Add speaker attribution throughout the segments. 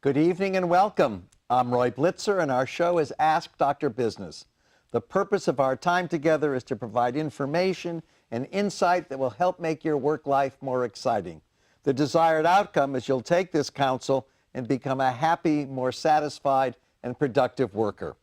Speaker 1: Good evening and welcome. I'm Roy Blitzer and our show is Ask Dr. Business. The purpose of our time together is to provide information and insight that will help make your work life more exciting. The desired outcome is you'll take this counsel and become a happy, more satisfied, and productive worker.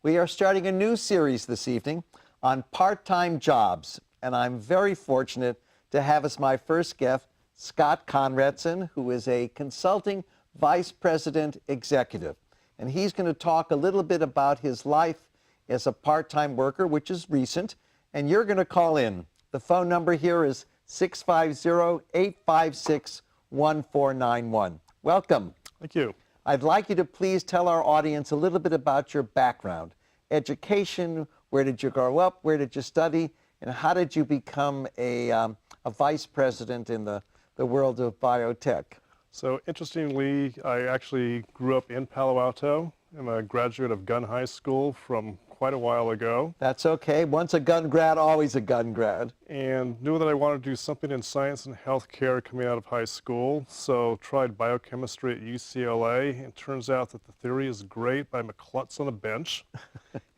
Speaker 1: We are starting a new series this evening on part-time jobs, and I'm very fortunate to have as my first guest Scott Conradson, who is a consulting vice president executive. And he's going to talk a little bit about his life as a part-time worker, which is recent, and you're going to call in. The phone number here is 650-856-1491. Welcome.
Speaker 2: Thank you.
Speaker 1: I'd like you to please tell our audience a little bit about your background, education, where did you grow up, where did you study, and how did you become a vice president in the world of biotech?
Speaker 2: So interestingly, I actually grew up in Palo Alto. I'm a graduate of Gun High School from quite a while ago.
Speaker 1: That's okay. Once a gun grad, always a gun grad.
Speaker 2: And knew that I wanted to do something in science and healthcare coming out of high school. So tried biochemistry at UCLA. It turns out that the theory is great, but I'm a klutz on a bench.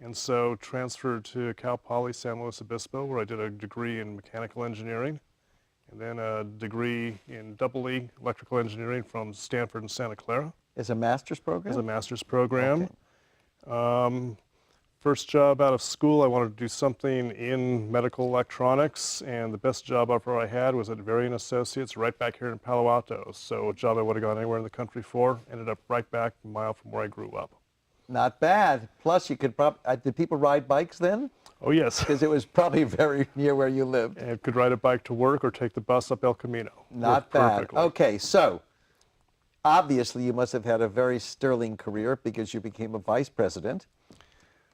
Speaker 2: And so transferred to Cal Poly San Luis Obispo, where I did a degree in mechanical engineering. And then a degree in EE electrical engineering from Stanford and Santa Clara.
Speaker 1: As a master's program?
Speaker 2: As a master's program.
Speaker 1: Okay.
Speaker 2: First job out of school, I wanted to do something in medical electronics, and the best job offer I had was at Varian Associates right back here in Palo Alto. So a job I would have gone anywhere in the country for, ended up right back a mile from where I grew up.
Speaker 1: Not bad. Plus, you could probably, did people ride bikes then?
Speaker 2: Oh, yes.
Speaker 1: Because it was probably very near where you lived.
Speaker 2: And could ride a bike to work or take the bus up El Camino.
Speaker 1: Not bad. Okay, so obviously you must have had a very sterling career because you became a vice president.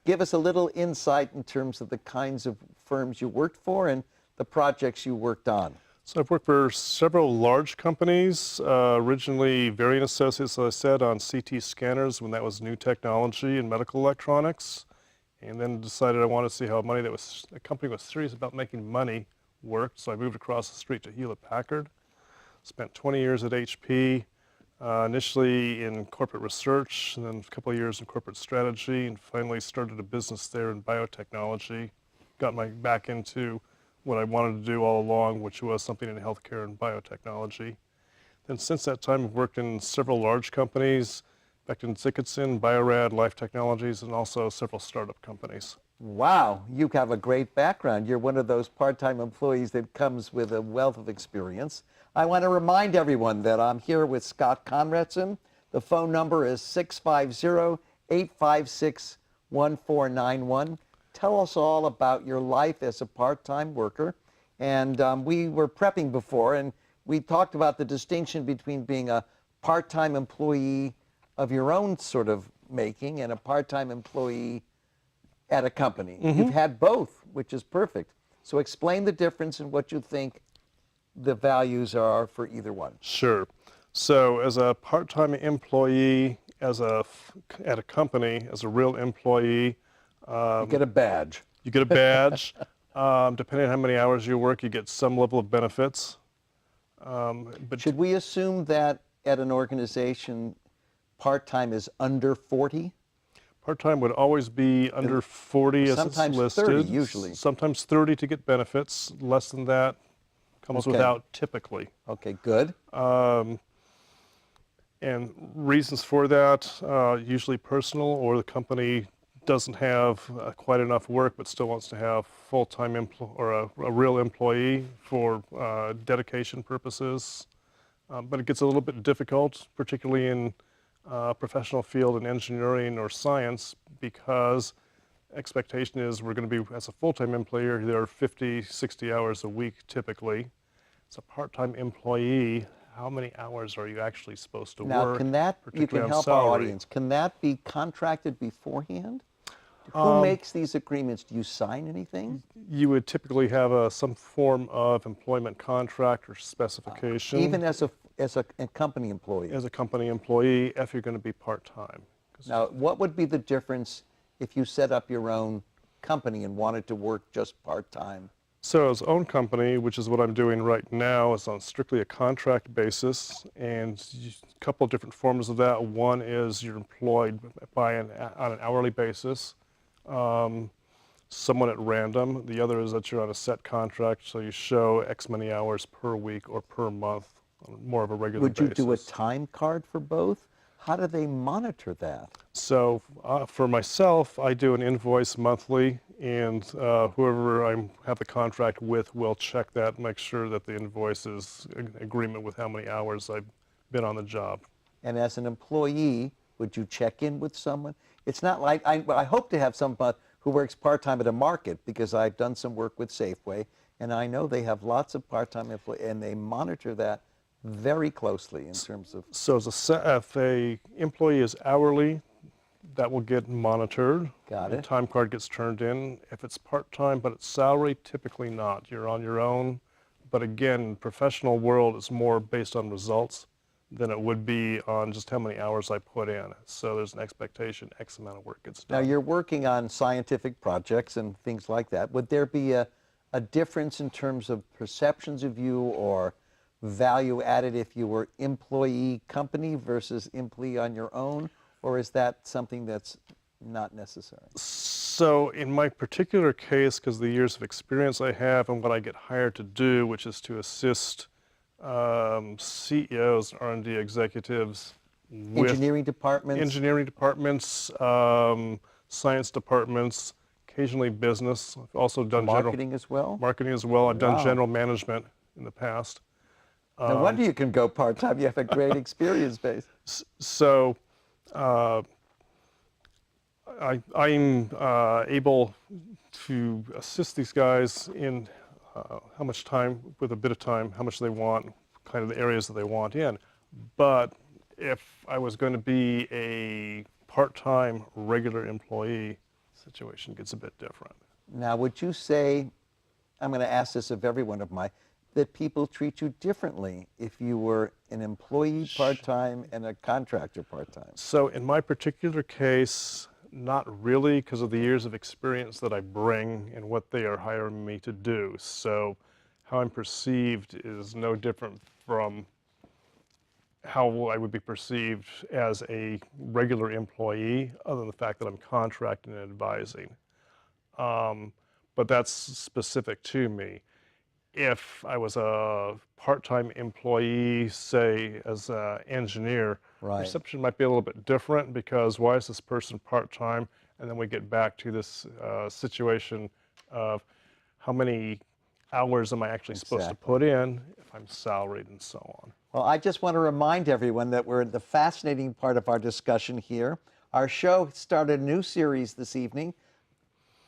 Speaker 1: Give us a little insight in terms of the kinds of firms you worked for and the projects you worked on.
Speaker 2: So I've worked for several large companies, originally Varian Associates, as I said, on CT scanners when that was new technology in medical electronics, and then decided I wanted to see how a company was serious about making money worked, so I moved across the street to Hewlett-Packard, spent 20 years at HP, initially in corporate research, and then a couple of years in corporate strategy, and finally started a business there in biotechnology, got back into what I wanted to do all along, which was something in healthcare and biotechnology. Then since that time, I've worked in several large companies, Becton Dickinson, Biorad, Life Technologies, and also several startup companies.
Speaker 1: Wow, you have a great background. You're one of those part-time employees that comes with a wealth of experience. I want to remind everyone that I'm here with Scott Conradson. The phone number is 650-856-1491. Tell us all about your life as a part-time worker. And we were prepping before, and we talked about the distinction between being a part-time employee of your own sort of making and a part-time employee at a company. Mm-hmm. You've had both, which is perfect. So explain the difference and what you think the values are for either one.
Speaker 2: Sure. So as a part-time employee, at a company, as a real employee,
Speaker 1: you get a badge.
Speaker 2: You get a badge. Depending on how many hours you work, you get some level of benefits.
Speaker 1: But should we assume that at an organization, part-time is under 40?
Speaker 2: Part-time would always be under 40 as it's listed.
Speaker 1: Sometimes 30 usually.
Speaker 2: Sometimes 30 to get benefits. Less than that comes without typically.
Speaker 1: Okay, good.
Speaker 2: And reasons for that, usually personal, or the company doesn't have quite enough work but still wants to have full-time or a real employee for dedication purposes. But it gets a little bit difficult, particularly in professional field in engineering or science, because expectation is we're going to be, as a full-time employer, there are 50, 60 hours a week typically. As a part-time employee, how many hours are you actually supposed to work?
Speaker 1: Now, can that, you can help our audience, can that be contracted beforehand? Who makes these agreements? Do you sign anything?
Speaker 2: You would typically have some form of employment contract or specification.
Speaker 1: Even as a company employee?
Speaker 2: As a company employee, if you're going to be part-time.
Speaker 1: Now, what would be the difference if you set up your own company and wanted to work just part-time
Speaker 2: So his own company, which is what I'm doing right now, is on strictly a contract basis, and a couple of different forms of that. One is you're employed on an hourly basis, someone at random. The other is that you're on a set contract, so you show X many hours per week or per month on more of a regular
Speaker 1: Would you
Speaker 2: basis.
Speaker 1: do a time card for both? How do they monitor that?
Speaker 2: So for myself, I do an invoice monthly, and whoever I have the contract with will check that and make sure that the invoice is in agreement with how many hours I've been on the job.
Speaker 1: And as an employee, would you check in with someone? It's not like, I hope to have someone who works part-time at a market, because I've done some work with Safeway, and I know they have lots of part-time employees, and they monitor that very closely in terms of...
Speaker 2: So if a employee is hourly, that will get monitored.
Speaker 1: Got
Speaker 2: The
Speaker 1: it.
Speaker 2: time card gets turned in. If it's part-time but it's salary, typically not. You're on your own. But again, professional world is more based on results than it would be on just how many hours I put in. So there's an expectation X amount of work gets
Speaker 1: Now,
Speaker 2: done.
Speaker 1: you're working on scientific projects and things like that. Would there be a difference in terms of perceptions of you or value added if you were employee company versus employee on your own? Or is that something that's not necessary?
Speaker 2: So in my particular case, because of the years of experience I have and what I get hired to do, which is to assist CEOs and R&D executives with
Speaker 1: Engineering departments?
Speaker 2: engineering departments, science departments, occasionally business. I've also done
Speaker 1: Marketing as well?
Speaker 2: marketing as well. I've done
Speaker 1: Wow.
Speaker 2: general management in the past.
Speaker 1: No wonder you can go part-time. You have a great experience base.
Speaker 2: So I'm able to assist these guys in how much time, with a bit of time, how much they want, kind of the areas that they want in. But if I was going to be a part-time regular employee, the situation gets a bit different.
Speaker 1: Now, would you say, I'm going to ask this of every one of my, that people treat you differently if you were an employee part-time and a contractor part-time?
Speaker 2: So in my particular case, not really, because of the years of experience that I bring and what they are hiring me to do. So how I'm perceived is no different from how I would be perceived as a regular employee, other than the fact that I'm contracting and advising. But that's specific to me. If I was a part-time employee, say as an engineer,
Speaker 1: Right.
Speaker 2: perception might be a little bit different, because why is this person part-time? And then we get back to this situation of how many hours am I actually supposed to put in if I'm salaried and so on.
Speaker 1: Well, I just want to remind everyone that we're at the fascinating part of our discussion here. Our show started a new series this evening,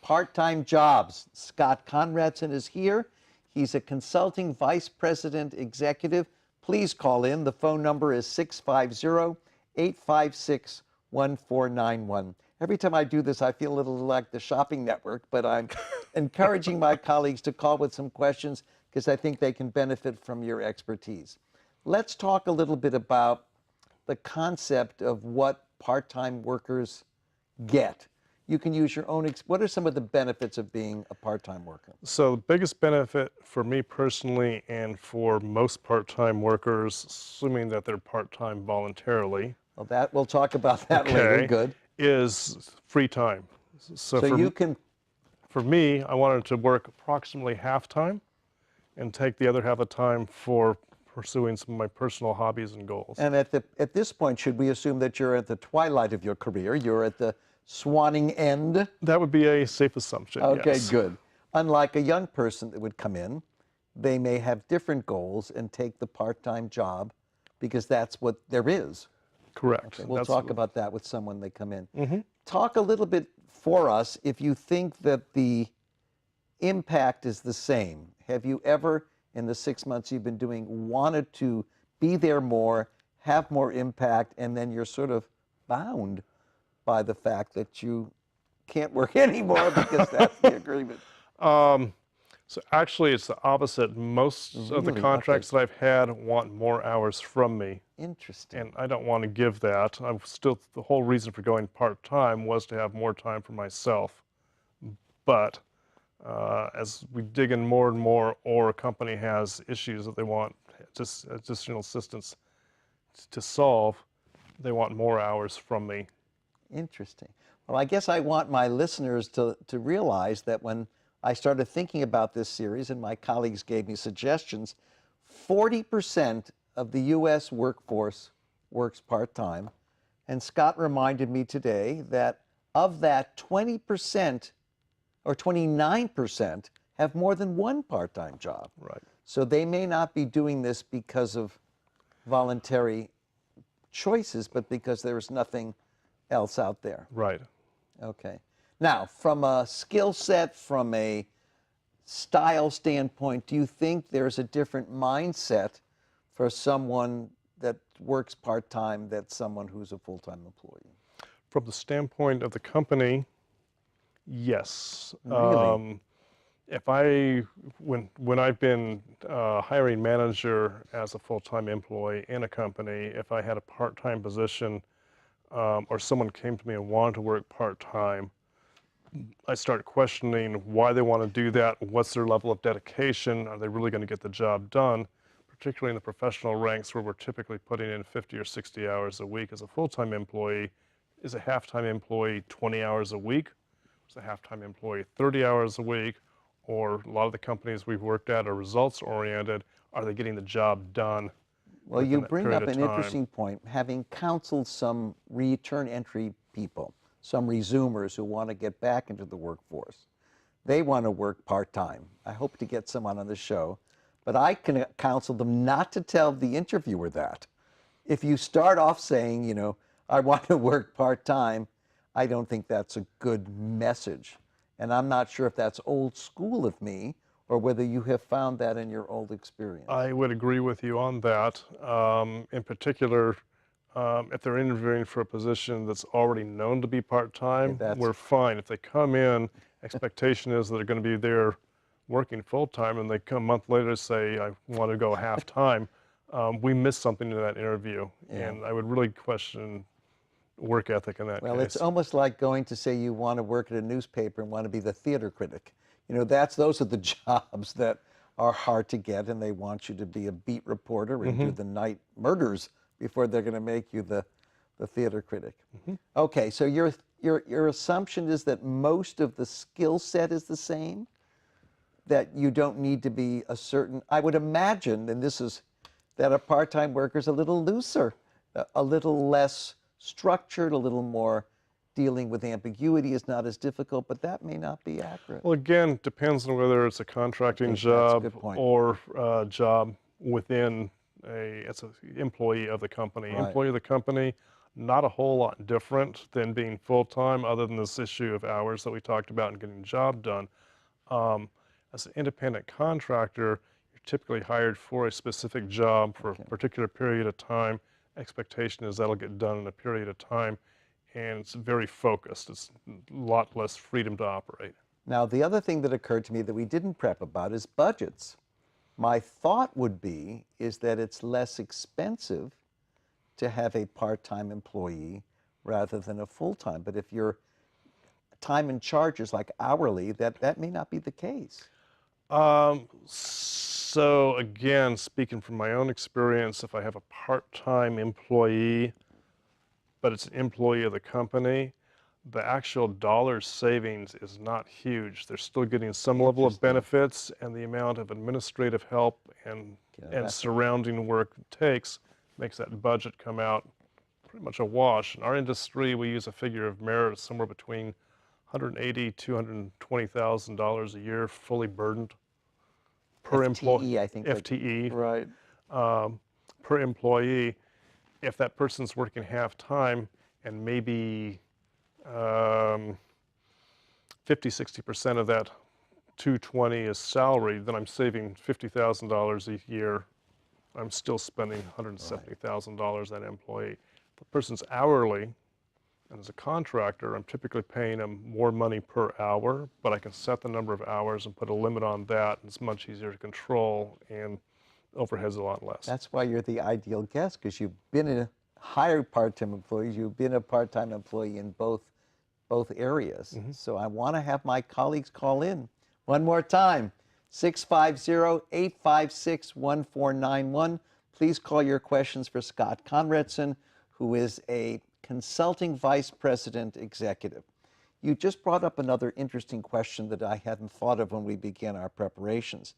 Speaker 1: PartTime Jobs. Scott Conradson is here. He's a consulting vice president executive. Please call in. The phone number is 650-856-1491. Every time I do this, I feel a little like the shopping network, but I'm encouraging my colleagues to call with some questions because I think they can benefit from your expertise. Let's talk a little bit about the concept of what part-time workers get. You can use your own, what are some of the benefits of being a part-time worker?
Speaker 2: So the biggest benefit for me personally, and for most part-time workers, assuming that they're part-time voluntarily,
Speaker 1: Well, we'll talk about that later. Good.
Speaker 2: is free time.
Speaker 1: So you can,
Speaker 2: For me, I wanted to work approximately half-time and take the other half of time for pursuing some of my personal hobbies and goals.
Speaker 1: and at this point, should we assume that you're at the twilight of your career? You're at the swanning end?
Speaker 2: That would be a safe assumption,
Speaker 1: Okay,
Speaker 2: yes.
Speaker 1: good. Unlike a young person that would come in, they may have different goals and take the part-time job because that's what there is.
Speaker 2: Correct.
Speaker 1: Okay, we'll talk about that with someone they come in.
Speaker 2: Mm-hmm.
Speaker 1: Talk a little bit for us if you think that the impact is the same. Have you ever, in the 6 months you've been doing, wanted to be there more, have more impact, and then you're sort of bound by the fact that you can't work anymore because that's the agreement?
Speaker 2: So actually, it's the opposite. Most of the
Speaker 1: Really?
Speaker 2: contracts that I've had want more hours from me,
Speaker 1: Interesting.
Speaker 2: and I don't want to give that. I'm still, the whole reason for going part-time was to have more time for myself. But As we dig in more and more, or a company has issues that they want just additional assistance to solve, they want more hours from me.
Speaker 1: Interesting. Well, I guess I want my listeners to realize that when I started thinking about this series and my colleagues gave me suggestions, 40% of the U.S. workforce works part-time. And Scott reminded me today that of that, 20% or 29% have more than one part-time job.
Speaker 2: Right.
Speaker 1: So they may not be doing this because of voluntary choices, but because there's nothing else out there.
Speaker 2: Right.
Speaker 1: Okay. Now, from a skill set, from a style standpoint, do you think there's a different mindset for someone that works part-time than someone who's a full-time employee?
Speaker 2: From the standpoint of the company, yes.
Speaker 1: Really?
Speaker 2: When I've been hiring manager as a full-time employee in a company, if I had a part-time position or someone came to me and wanted to work part-time, I start questioning why they want to do that, what's their level of dedication, are they really going to get the job done, particularly in the professional ranks where we're typically putting in 50 or 60 hours a week as a full-time employee. Is a half-time employee 20 hours a week? Is a half-time employee 30 hours a week? Or a lot of the companies we've worked at are results-oriented. Are they getting the job done
Speaker 1: Well,
Speaker 2: within
Speaker 1: you
Speaker 2: that
Speaker 1: bring
Speaker 2: period
Speaker 1: up
Speaker 2: of
Speaker 1: an
Speaker 2: time?
Speaker 1: interesting point. Having counseled some return entry people, some resumers who want to get back into the workforce, they want to work part-time. I hope to get someone on the show, but I can counsel them not to tell the interviewer that. If you start off saying, you know, I want to work part-time, I don't think that's a good message. And I'm not sure if that's old school of me or whether you have found that in your old experience.
Speaker 2: I would agree with you on that. In particular, if they're interviewing for a position that's already known to be part-time,
Speaker 1: that's-
Speaker 2: we're fine. If they come in, expectation is that they're going to be there working full-time, and they come a month later and say, I want to go half-time, we missed something in that interview.
Speaker 1: Yeah.
Speaker 2: And I would really question work ethic in that
Speaker 1: Well,
Speaker 2: case.
Speaker 1: it's almost like going to say you want to work at a newspaper and want to be the theater critic. You know, those are the jobs that are hard to get, and they want you to be a beat reporter and do the night murders before they're going to make you the theater critic. Okay, so your assumption is that most of the skill set is the same? That you don't need to be a certain, I would imagine, and this is, that a part-time worker is a little looser, a little less structured, a little more dealing with ambiguity is not as difficult, but that may not be accurate.
Speaker 2: Well, again, depends on whether it's a contracting
Speaker 1: That's a
Speaker 2: job
Speaker 1: good point.
Speaker 2: or a job within it's an employee of the company.
Speaker 1: Right.
Speaker 2: Employee of the company, not a whole lot different than being full-time, other than this issue of hours that we talked about and getting the job done. As an independent contractor, you're typically hired for a specific job for a particular period of time. Expectation is that'll get done in a period of time, and it's very focused. It's a lot less freedom to operate.
Speaker 1: Now, the other thing that occurred to me that we didn't prep about is budgets. My thought would be is that it's less expensive to have a part-time employee rather than a full-time. But if your time and charges like hourly, that may not be the case.
Speaker 2: So again, speaking from my own experience, if I have a part-time employee, but it's an employee of the company, the actual dollar savings is not huge. They're still getting some level of benefits, and the amount of administrative help and surrounding work it takes makes that budget come out pretty much a wash. In our industry, we use a figure of merit somewhere between $180,000 to $220,000 a year, fully burdened per employee.
Speaker 1: I think.
Speaker 2: FTE.
Speaker 1: Right.
Speaker 2: Per employee. If that person's working half-time and maybe 50–60% of that 220 is salary, then I'm saving $50,000 a year. I'm still spending $170,000 that employee. If the person's hourly, and as a contractor, I'm typically paying them more money per hour, but I can set the number of hours and put a limit on that, and it's much easier to control, and overhead's a lot less.
Speaker 1: That's why you're the ideal guest, because you've been a hired part-time employee, you've been a part-time employee in both areas. So I want to have my colleagues call in One more time, 650-856-1491. Please call your questions for Scott Conradson, who is a consulting vice president executive. You just brought up another interesting question that I hadn't thought of when we began our preparations.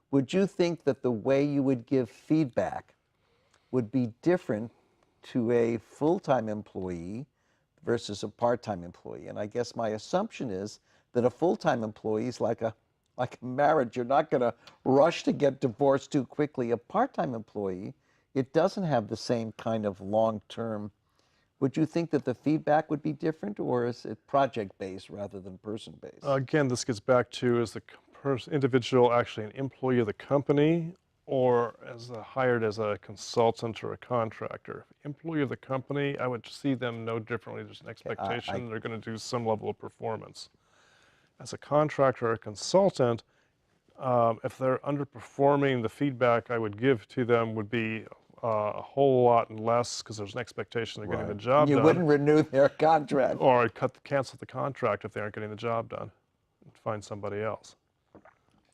Speaker 1: Would you think that the way you would give feedback would be different to a full-time employee versus a part-time employee? And I guess my assumption is that a full-time employee is like a marriage. You're not going to rush to get divorced too quickly. A part-time employee, it doesn't have the same kind of long-term. Would you think that the feedback would be different, or is it project-based rather than person-based?
Speaker 2: Again, this gets back to, is the individual actually an employee of the company, or hired as a consultant or a contractor? Employee of the company, I would see them no differently. There's an expectation they're going to do some level of performance. As a contractor or a consultant, if they're underperforming, the feedback I would give to them would be a whole lot less, because there's an expectation they're getting the job done.
Speaker 1: You wouldn't renew their contract.
Speaker 2: Or I'd cancel the contract if they aren't getting the job done and find somebody else.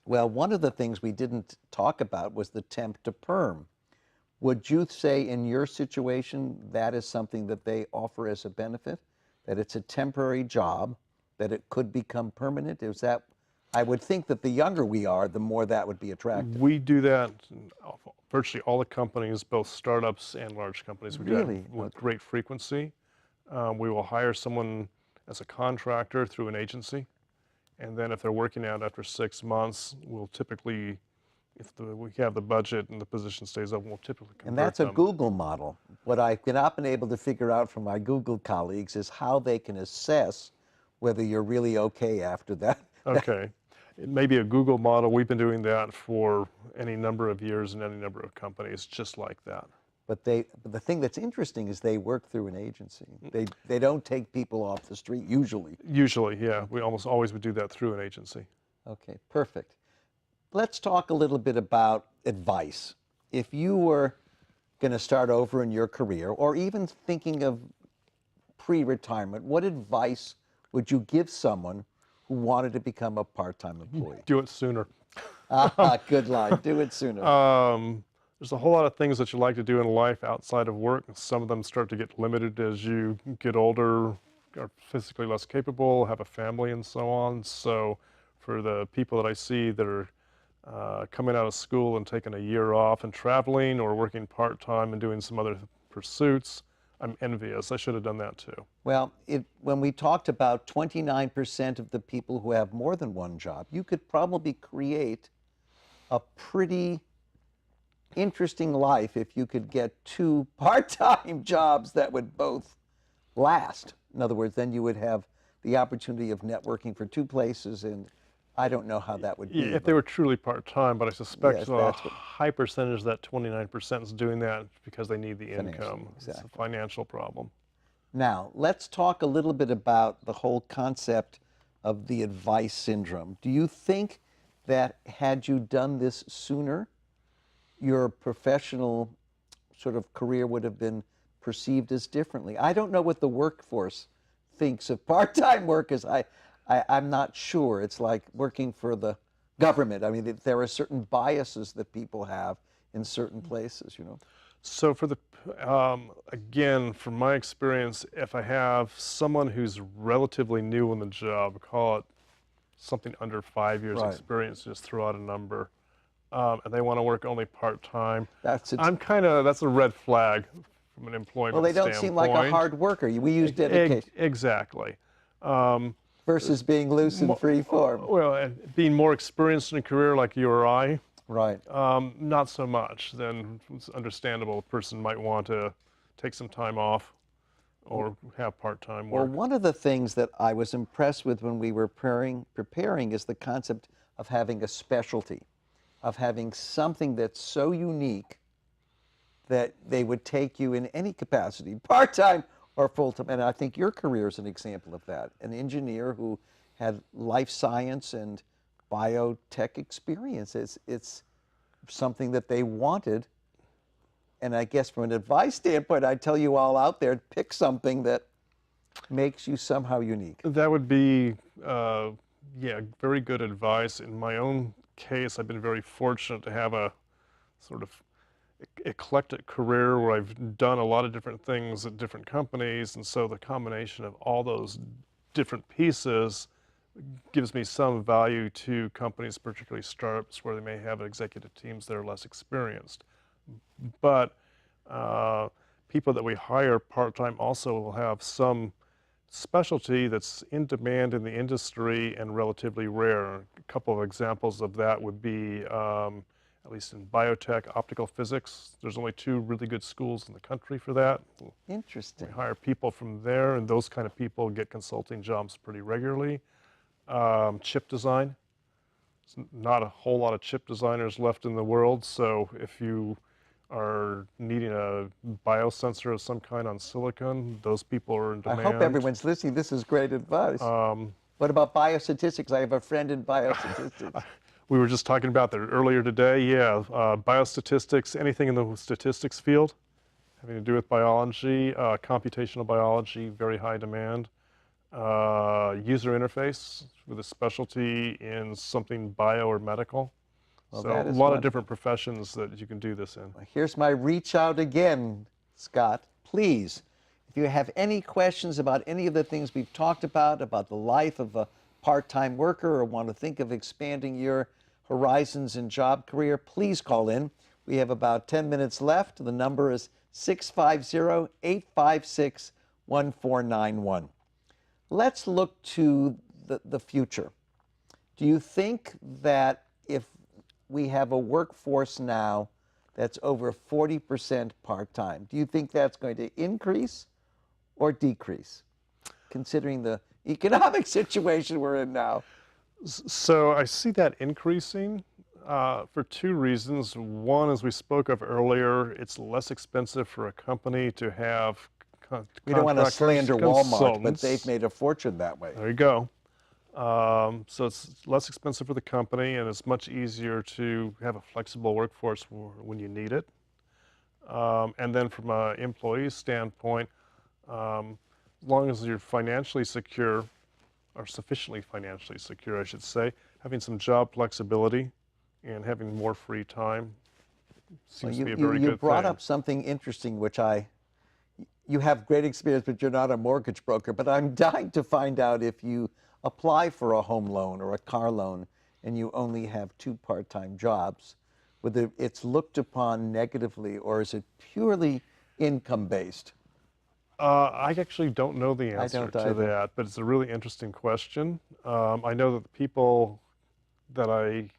Speaker 1: Well, one of the things we didn't talk about was the temp to perm. Would you say in your situation that is something that they offer as a benefit, that it's a temporary job, that it could become permanent? Is that, I would think that the younger we are, the more that would be attractive.
Speaker 2: We do that in virtually all the companies, both startups and large companies. We do
Speaker 1: Really?
Speaker 2: that with great frequency. We will hire someone as a contractor through an agency. And then if they're working out after 6 months, we'll typically, if we have the budget and the position stays open, we'll typically convert them.
Speaker 1: And that's a Google model. What I've not been able to figure out from my Google colleagues is how they can assess whether you're really okay after that.
Speaker 2: Okay. It may be a Google model. We've been doing that for any number of years in any number of companies, just like that.
Speaker 1: But the thing that's interesting is they work through an agency. They don't take people off the street, usually.
Speaker 2: Usually, yeah. We almost always would do that through an agency.
Speaker 1: Okay, perfect. Let's talk a little bit about advice. If you were going to start over in your career, or even thinking of pre-retirement, what advice would you give someone who wanted to become a part-time employee?
Speaker 2: Do it sooner.
Speaker 1: Good line. Do it sooner.
Speaker 2: There's a whole lot of things that you like to do in life outside of work. Some of them start to get limited as you get older, are physically less capable, have a family, and so on. So for the people that I see that are coming out of school and taking a year off and traveling, or working part-time and doing some other pursuits, I'm envious. I should have done that too.
Speaker 1: Well, when we talked about 29% of the people who have more than one job, you could probably create a pretty interesting life if you could get 2 part-time jobs that would both last. In other words, then you would have the opportunity of networking for 2 places, and I don't know how that would be.
Speaker 2: If they were truly part-time, but I suspect
Speaker 1: Yes,
Speaker 2: a high percentage of that 29% is doing that because they need the income.
Speaker 1: Exactly.
Speaker 2: It's a financial problem.
Speaker 1: Now, let's talk a little bit about the whole concept of the advice syndrome. Do you think that had you done this sooner, your professional sort of career would have been perceived as differently? I don't know what the workforce thinks of part-time workers. I'm not sure. It's like working for the government. I mean, there are certain biases that people have in certain places, you know.
Speaker 2: So for the, again, from my experience, if I have someone who's relatively new in the job, call it something under 5 years experience, just throw out a number, and they want to work only part-time, that's a red flag from an employment
Speaker 1: Well, they don't
Speaker 2: standpoint.
Speaker 1: seem like a hard worker. We use dedication.
Speaker 2: Exactly.
Speaker 1: Versus being loose and free form.
Speaker 2: Well, and being more experienced in a career like you or I,
Speaker 1: right.
Speaker 2: Not so much. Then it's understandable a person might want to take some time off or have part-time work.
Speaker 1: Well, one of the things that I was impressed with when we were preparing is the concept of having a specialty, of having something that's so unique that they would take you in any capacity, part-time or full-time. And I think your career is an example of that. An engineer who had life science and biotech experience. It's something that they wanted. And I guess from an advice standpoint, I tell you all out there, pick something that makes you somehow unique.
Speaker 2: That would be Yeah, very good advice. In my own case, I've been very fortunate to have a sort of eclectic career where I've done a lot of different things at different companies, and so the combination of all those different pieces gives me some value to companies, particularly startups, where they may have executive teams that are less experienced. But people that we hire part-time also will have some specialty that's in demand in the industry and relatively rare. A couple of examples of that would be, at least in biotech, optical physics. There's only 2 really good schools in the country for that.
Speaker 1: Interesting.
Speaker 2: We hire people from there, and those kind of people get consulting jobs pretty regularly. Chip design. There's not a whole lot of chip designers left in the world, so if you are needing a biosensor of some kind on silicon, those people are in
Speaker 1: I
Speaker 2: demand.
Speaker 1: hope everyone's listening. This is great advice. What about biostatistics? I have a friend in biostatistics.
Speaker 2: We were just talking about that earlier today. Yeah, biostatistics, anything in the statistics field having to do with biology, computational biology, very high demand. User interface with a specialty in something bio or medical.
Speaker 1: Well,
Speaker 2: so
Speaker 1: that
Speaker 2: a
Speaker 1: is
Speaker 2: lot of
Speaker 1: wonderful.
Speaker 2: different professions that you can do this in.
Speaker 1: Here's my reach out again, Scott. Please, if you have any questions about any of the things we've talked about the life of a part-time worker, or want to think of expanding your horizons in job career, please call in. We have about 10 minutes left. The number is 650-856-1491. Let's look to the future. Do you think that if we have a workforce now that's over 40% part-time, do you think that's going to increase or decrease, considering the economic situation we're in now?
Speaker 2: So I see that increasing for 2 reasons. One, as we spoke of earlier, it's less expensive for a company to have
Speaker 1: We don't want to slander Walmart, but
Speaker 2: consultants.
Speaker 1: they've made a fortune that way.
Speaker 2: There you go. So it's less expensive for the company, and it's much easier to have a flexible workforce when you need it. And then from an employee standpoint, as long as you're financially secure, or sufficiently financially secure, I should say, having some job flexibility and having more free time seems to be a very good thing.
Speaker 1: You brought up something interesting, which you have great experience, but you're not a mortgage broker. But I'm dying to find out if you apply for a home loan or a car loan and you only have 2 part-time jobs, whether it's looked upon negatively, or is it purely income-based?
Speaker 2: I actually don't know the answer to
Speaker 1: either.
Speaker 2: that, but it's a really interesting question. I know that the people that I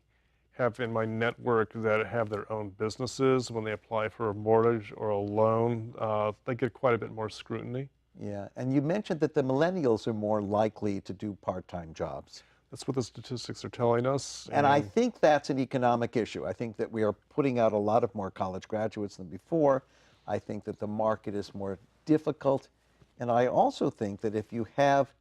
Speaker 2: have in my network that have their own businesses, when they apply for a mortgage or a loan, they get quite a bit more scrutiny.
Speaker 1: Yeah, and you mentioned that the millennials are more likely to do part-time jobs.
Speaker 2: That's what the statistics are telling us.
Speaker 1: And I think that's an economic issue. I think that we are putting out a lot of more college graduates than before. I think that the market is more difficult. And I also think that if you have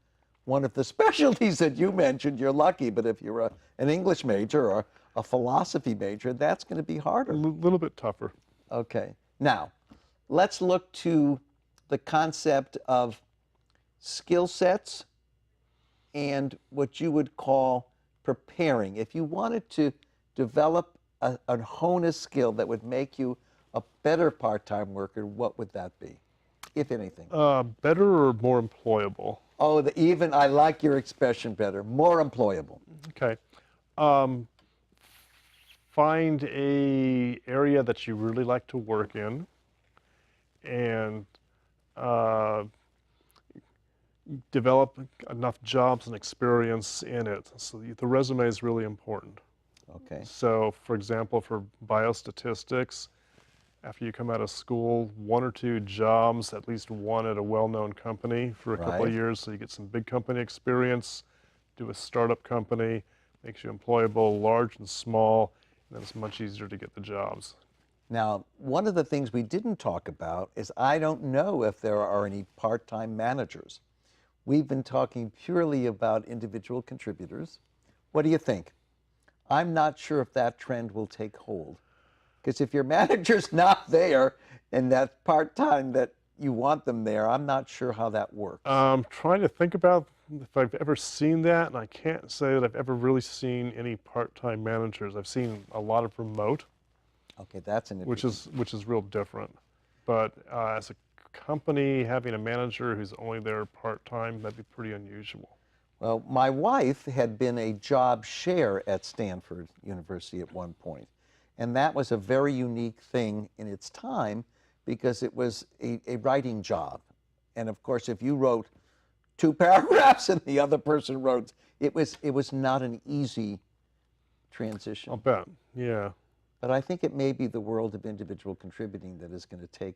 Speaker 1: one of the specialties that you mentioned, you're lucky. But if you're an English major or a philosophy major, that's going to be harder.
Speaker 2: A little bit tougher.
Speaker 1: Okay. Now, let's look to the concept of skill sets and what you would call preparing. If you wanted to develop and hone a skill that would make you a better part-time worker, what would that be, if anything?
Speaker 2: Better or more employable?
Speaker 1: Oh, I like your expression better, more employable.
Speaker 2: Okay. Find a area that you really like to work in, and develop enough jobs and experience in it. So the resume is really important.
Speaker 1: Okay.
Speaker 2: So for example, for biostatistics, after you come out of school, 1 or 2 jobs, at least one at a well-known company for a couple of years, so you get some big company experience. Do a startup company, makes you employable, large and small, and then it's much easier to get the jobs.
Speaker 1: Now, one of the things we didn't talk about is I don't know if there are any part-time managers. We've been talking purely about individual contributors. What do you think? I'm not sure if that trend will take hold. Because if your manager's not there and that part-time, that you want them there. I'm not sure how that works.
Speaker 2: Trying to think about if I've ever seen that, and I can't say that I've ever really seen any part-time managers. I've seen a lot of remote,
Speaker 1: Okay, that's an
Speaker 2: which
Speaker 1: interesting.
Speaker 2: is real different. But as a company having a manager who's only there part-time, that'd be pretty unusual.
Speaker 1: Well, my wife had been a job share at Stanford University at one point, and that was a very unique thing in its time because it was a writing job. And of course, if you wrote 2 paragraphs and the other person wrote, it was not an easy transition.
Speaker 2: I'll bet, yeah.
Speaker 1: But I think it may be the world of individual contributing that is going to take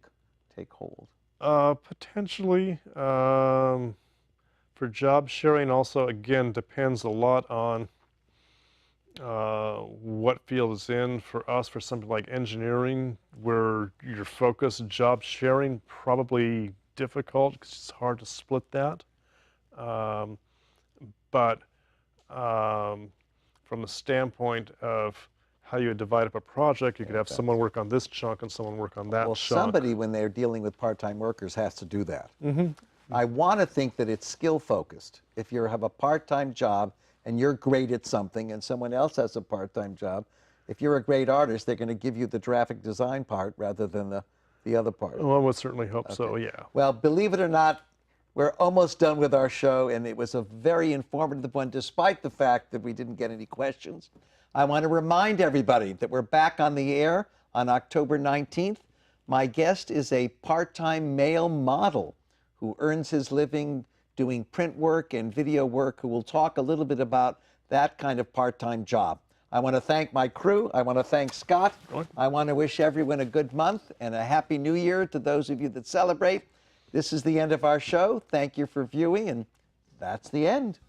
Speaker 1: hold.
Speaker 2: Potentially. For job sharing also, again, depends a lot on what field is in. For us, for something like engineering, where your focus, job sharing, probably difficult because it's hard to split that. But from the standpoint of how you would divide up a project, you could have someone work on this chunk and someone work on that
Speaker 1: Well,
Speaker 2: chunk.
Speaker 1: somebody, when they're dealing with part-time workers, has to do that.
Speaker 2: Mm-hmm.
Speaker 1: I want to think that it's skill-focused. If you have a part-time job and you're great at something and someone else has a part-time job, if you're a great artist, they're going to give you the graphic design part rather than the other part.
Speaker 2: Well, I would certainly hope so,
Speaker 1: Okay.
Speaker 2: yeah.
Speaker 1: Well, believe it or not, we're almost done with our show, and it was a very informative one, despite the fact that we didn't get any questions. I want to remind everybody that we're back on the air on October 19th. My guest is a part-time male model who earns his living doing print work and video work, who will talk a little bit about that kind of part-time job. I want to thank my crew. I want to thank Scott. I want to wish everyone a good month and a happy new year to those of you that celebrate. This is the end of our show. Thank you for viewing, and that's the end.